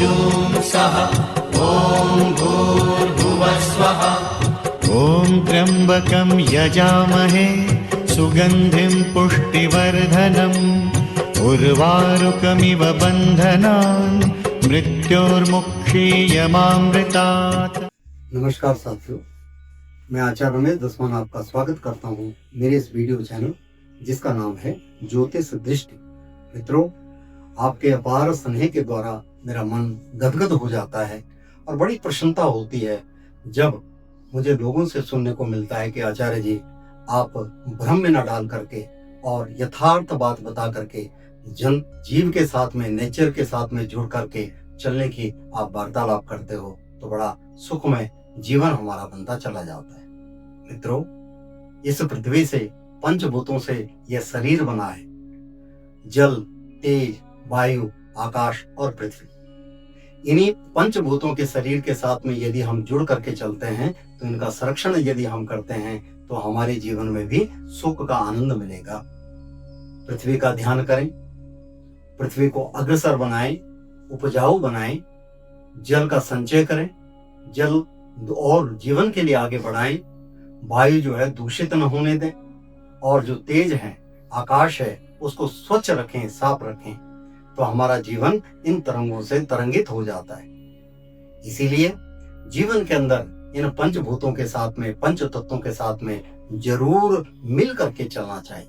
जूं सः ॐ भूर्भुवः स्वः। ॐ त्र्यम्बकं यजामहे सुगन्धिं पुष्टिवर्धनम् उर्वारुकमिव बन्धनान् मृत्योर्मुक्षीयमामृतात्। नमस्कार साथियों, मैं आचार्य रमेश दसवान आपका स्वागत करता हूं मेरे इस वीडियो चैनल जिसका नाम है ज्योतिष दृष्टि। मित्रों, आपके अपार स्नेह के द्वारा मेरा मन गदगद हो जाता है और बड़ी प्रसन्नता होती है जब मुझे लोगों से सुनने को मिलता है कि आचार्य जी, आप भ्रम में न डाल करके और यथार्थ बात बता करके जन जीव के साथ में, नेचर के साथ में जुड़ करके चलने की आप वार्तालाप करते हो तो बड़ा सुखमय जीवन हमारा बनता चला जाता है। मित्रों, इस पृथ्वी से पंचभूतों से यह शरीर बना है। जल, तेज, वायु, आकाश और पृथ्वी। इन्हीं पंचभूतों के शरीर के साथ में यदि हम जुड़ करके चलते हैं तो इनका संरक्षण यदि हम करते हैं तो हमारे जीवन में भी सुख का आनंद मिलेगा। पृथ्वी का ध्यान करें, पृथ्वी को अग्रसर बनाएं, उपजाऊ बनाएं, जल का संचय करें, जल और जीवन के लिए आगे बढ़ाएं, वायु जो है दूषित न होने दें और जो तेज है, आकाश है, उसको स्वच्छ रखें, साफ रखें, तो हमारा जीवन इन तरंगों से तरंगित हो जाता है। इसीलिए जीवन के अंदर इन पंचभूतों के साथ में, पंच तत्वों के साथ में जरूर मिल करके चलना चाहिए।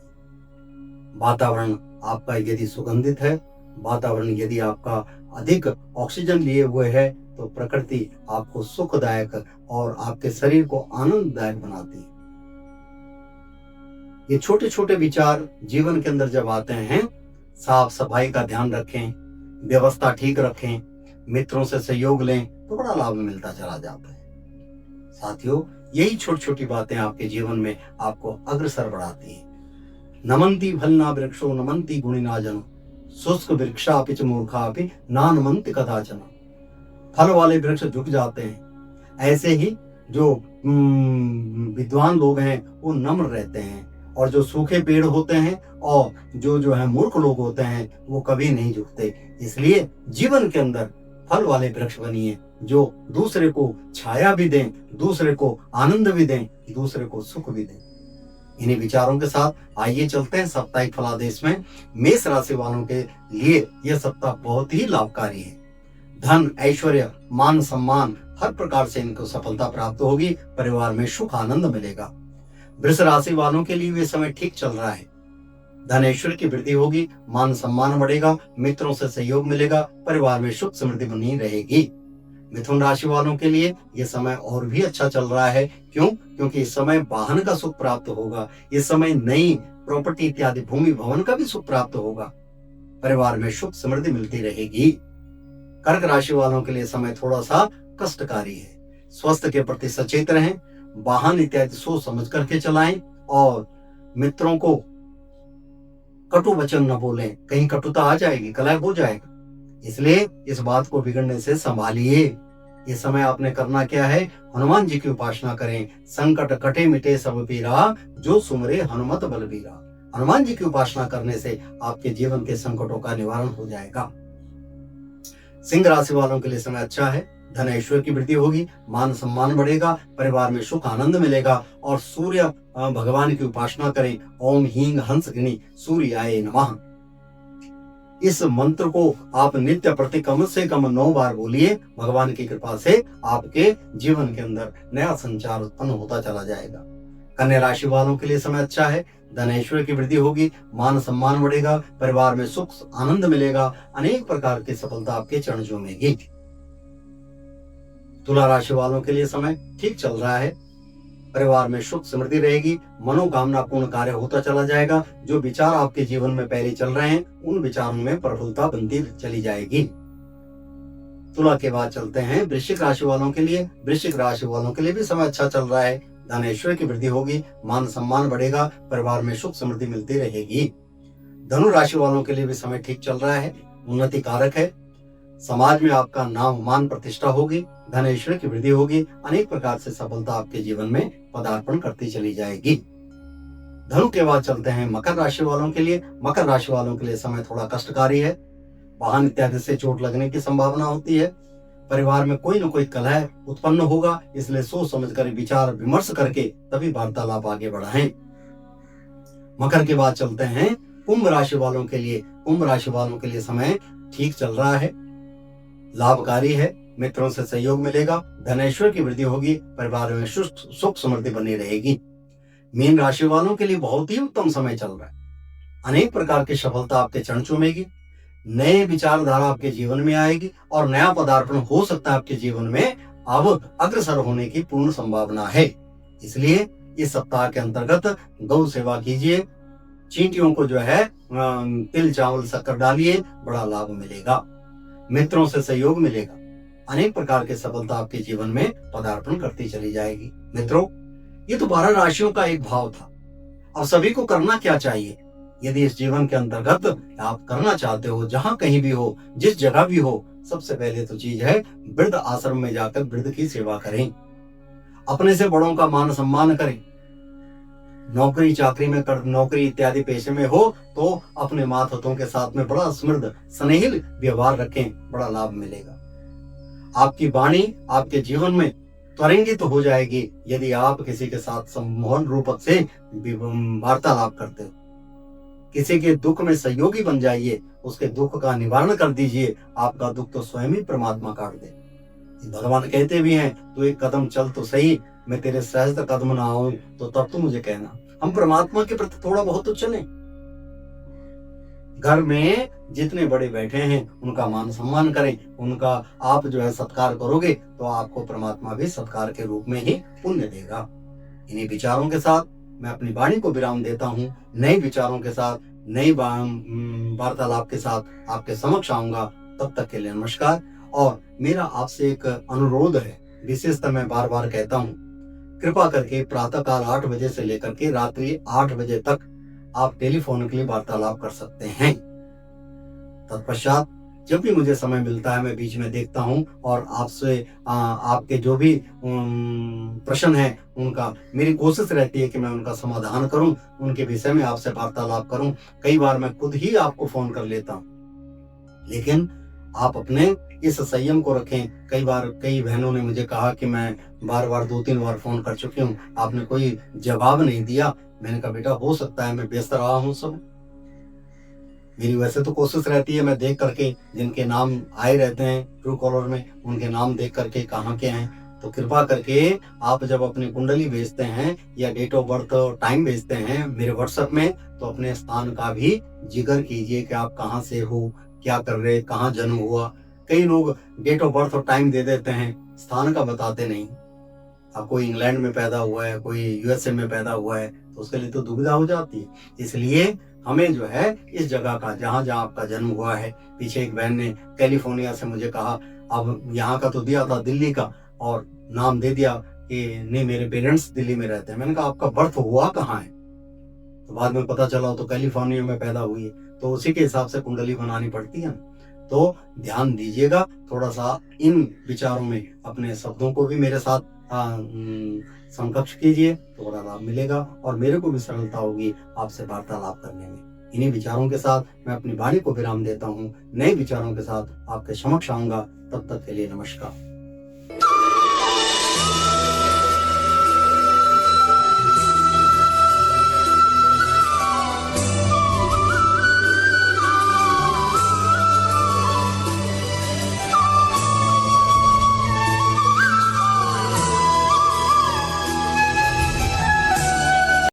वातावरण आपका यदि सुगंधित है, वातावरण यदि आपका अधिक ऑक्सीजन लिए हुए है तो प्रकृति आपको सुखदायक और आपके शरीर को आनंददायक बनाती है। ये छोटे छोटे विचार जीवन के अंदर जब आते हैं, साफ सफाई का ध्यान रखें, व्यवस्था ठीक रखें, मित्रों से सहयोग लें तो बड़ा लाभ मिलता चला जाता है। साथियों, यही छोटी छोटी बातें आपके जीवन में आपको अग्रसर बढ़ाती है। नमन्ति फलना वृक्षो नमन्ति गुणिना जनो, शुष्क वृक्षापि च मूर्खापि ना नमन्ति कदाचन। फल वाले वृक्ष झुक जाते हैं, ऐसे ही जो विद्वान लोग हैं वो नम्र रहते हैं, और जो सूखे पेड़ होते हैं और जो है मूर्ख लोग होते हैं वो कभी नहीं झुकते। इसलिए जीवन के अंदर फल वाले वृक्ष बनिए जो दूसरे को छाया भी दें, दूसरे को आनंद भी दें, दूसरे को सुख भी दें। इन्हीं विचारों के साथ आइए चलते हैं साप्ताहिक फलादेश में। मेष राशि वालों के लिए यह सप्ताह बहुत ही लाभकारी है। धन, ऐश्वर्य, मान सम्मान हर प्रकार से इनको सफलता प्राप्त होगी। परिवार में सुख आनंद मिलेगा। वृष राशि वालों के लिए ये समय ठीक चल रहा है। धन ऐश्वर्य की वृद्धि होगी, मान सम्मान बढ़ेगा, मित्रों से सहयोग मिलेगा, परिवार में सुख समृद्धि बनी रहेगी। मिथुन राशि वालों के लिए यह समय और भी अच्छा चल रहा है। क्यों? क्योंकि इस समय वाहन का सुख प्राप्त होगा। इस समय नई प्रॉपर्टी इत्यादि भूमि भवन का भी सुख प्राप्त होगा। परिवार में सुख समृद्धि मिलती रहेगी। कर्क राशि वालों के लिए समय थोड़ा सा कष्टकारी है। स्वास्थ्य के प्रति सचेत रहें, वाहन इत्यादि सोच समझ करके चलाएं और मित्रों को कटु वचन न बोलें, कहीं कटुता आ जाएगी, कलह हो जाएगा। इसलिए इस बात को बिगड़ने से संभालिए। इस समय आपने करना क्या है? हनुमान जी की उपासना करें। संकट कटे मिटे सब पीरा, जो सुमरे हनुमत बलबीरा। हनुमान जी की उपासना करने से आपके जीवन के संकटों का निवारण हो जाएगा। सिंह राशि वालों के लिए समय अच्छा है। धन ऐश्वर्य की वृद्धि होगी, मान सम्मान बढ़ेगा, परिवार में सुख आनंद मिलेगा और सूर्य भगवान की उपासना करें। ओम हींग हंस गिनी सूर्याय नमः। इस मंत्र को आप नित्य प्रति कम से कम 9 बार बोलिए। भगवान की कृपा से आपके जीवन के अंदर नया संचार उत्पन्न होता चला जाएगा। कन्या राशि वालों के लिए समय अच्छा है। धन ऐश्वर्य की वृद्धि होगी, मान सम्मान बढ़ेगा, परिवार में सुख आनंद मिलेगा, अनेक प्रकार की सफलता आपके चरण चूमेगी। तुला राशि वालों के लिए समय ठीक चल रहा है। परिवार में सुख समृद्धि रहेगी, मनोकामना पूर्ण कार्य होता चला जाएगा। जो विचार आपके जीवन में पहले चल रहे हैं उन विचारों में प्रफुल्लता बनती चली जाएगी। तुला के बाद चलते हैं वृश्चिक राशि वालों के लिए। वृश्चिक राशि वालों के लिए भी समय अच्छा चल रहा है। धन ऐश्वर्य की वृद्धि होगी, मान सम्मान बढ़ेगा, परिवार में सुख समृद्धि मिलती रहेगी। धनु राशि वालों के लिए भी समय ठीक चल रहा है, उन्नति कारक है। समाज में आपका नाम मान प्रतिष्ठा होगी, धन ऐश्वर्य की वृद्धि होगी, अनेक प्रकार से सफलता आपके जीवन में पदार्पण करती चली जाएगी। धनु के बाद चलते हैं मकर राशि वालों के लिए। मकर राशि वालों के लिए समय थोड़ा कष्टकारी है। वाहन इत्यादि से चोट लगने की संभावना होती है। परिवार में कोई न कोई कलह उत्पन्न होगा, इसलिए सोच समझकर विचार विमर्श करके तभी वार्तालाप आगे बढ़ाएं। मकर के बाद चलते हैं कुंभ राशि वालों के लिए। कुंभ राशि वालों के लिए समय ठीक चल रहा है, लाभकारी है, मित्रों से सहयोग मिलेगा, धनेश्वर की वृद्धि होगी, परिवार में सुख समृद्धि बनी रहेगी। मीन राशि वालों के लिए बहुत ही उत्तम समय चल रहा है, अनेक प्रकार की सफलता आपके चरण चूमेगी, नए विचारधारा आपके जीवन में आएगी और नया पदार्पण हो सकता है आपके जीवन में। अब अग्रसर होने की पूर्ण संभावना है, इसलिए इस सप्ताह के अंतर्गत गौ सेवा कीजिए, चींटियों को जो है तिल चावल शक्कर डालिए, बड़ा लाभ मिलेगा, मित्रों से सहयोग मिलेगा, अनेक प्रकार की सफलता आपके जीवन में पदार्पण करती चली जाएगी। मित्रों, ये तो 12 राशियों का एक भाव था। अब सभी को करना क्या चाहिए? यदि इस जीवन के अंतर्गत आप करना चाहते हो, जहां कहीं भी हो, जिस जगह भी हो, सबसे पहले तो चीज है वृद्ध आश्रम में जाकर वृद्ध की सेवा करें, अपने से बड़ों का मान सम्मान करें। नौकरी चाकरी में नौकरी इत्यादि पेशे में हो तो अपने मातहतों के साथ में बड़ा समृद्ध स्नेहिल व्यवहार रखें, बड़ा लाभ मिलेगा। आपकी वाणी आपके जीवन में त्वरित हो जाएगी यदि आप किसी के साथ सम्मोहन रूप से वार्तालाप करते हो। किसी के दुख में सहयोगी बन जाइए, उसके दुख का निवारण कर दीजिए, आपका दुख तो स्वयं ही परमात्मा काट दे। भगवान कहते भी हैं, तू एक कदम चल तो सही, मैं तेरे सहस्त्र कदम ना आऊं तो तब तू मुझे कहना। हम परमात्मा के प्रति थोड़ा बहुत तो चलें। घर में जितने बड़े बैठे हैं उनका मान सम्मान करें, उनका आप जो है सत्कार करोगे तो आपको परमात्मा भी सत्कार के रूप में ही पुण्य देगा। इन्हीं विचारों के साथ मैं अपनी वाणी को विराम देता हूँ। नए विचारों के साथ, नई वार्तालाप के साथ आपके समक्ष आऊंगा। तब तक के लिए नमस्कार। और मेरा आपसे एक अनुरोध है, विशेषतः मैं बार बार कहता हूँ, कृपा करके प्रातःकाल 8 बजे से लेकर के रात्रि 8 बजे तक आप टेलीफोन के लिए वार्तालाप कर सकते हैं। तत्पश्चात जब भी मुझे समय मिलता है मैं बीच में देखता हूं और आपसे आपके जो भी प्रश्न है उनका मेरी कोशिश रहती है कि मैं उनका समाधान करूं, उनके विषय में आपसे वार्तालाप करूं। कई बार मैं खुद ही आपको फोन कर लेता हूं, लेकिन आप अपने इस संयम को रखें। कई बार कई बहनों ने मुझे कहा कि मैं बार बार 2-3 बार फोन कर चुकी हूँ, आपने कोई जवाब नहीं दिया। मैंने कहा बेटा हो सकता है मैं व्यस्त रहा हूँ, सब मेरी वैसे तो कोशिश रहती है मैं देख करके जिनके नाम आए रहते हैं ट्रू कॉलर में उनके नाम देख करके कहाँ के हैं। तो कृपा करके आप जब अपनी कुंडली भेजते हैं या डेट ऑफ बर्थ टाइम भेजते हैं मेरे व्हाट्सएप में, तो अपने स्थान का भी जिक्र कीजिए कि आप कहाँ से हो, क्या कर रहे, कहाँ जन्म हुआ। कई लोग डेट ऑफ बर्थ और टाइम दे देते हैं, स्थान का बताते नहीं। अब कोई इंग्लैंड में पैदा हुआ है, कोई यूएसए में पैदा हुआ है, तो उसके लिए तो दुविधा हो जाती है। इसलिए हमें जो है इस जगह का जहाँ जहाँ आपका जन्म हुआ है, पीछे एक बहन ने कैलिफोर्निया से मुझे कहा, अब यहाँ का तो दिया था दिल्ली का और नाम दे दिया कि नहीं मेरे पेरेंट्स दिल्ली में रहते हैं। मैंने कहा आपका बर्थ हुआ कहाँ है? तो बाद में पता चला तो कैलिफोर्निया में पैदा हुई है। तो उसी के हिसाब से कुंडली बनानी पड़ती है। तो ध्यान दीजिएगा थोड़ा सा इन विचारों में, अपने शब्दों को भी मेरे साथ समकक्ष कीजिए तो बड़ा लाभ मिलेगा और मेरे को भी सरलता होगी आपसे वार्तालाप करने में। इन्हीं विचारों के साथ मैं अपनी वाणी को विराम देता हूँ। नए विचारों के साथ आपके समक्ष आऊंगा। तब तक के लिए नमस्कार।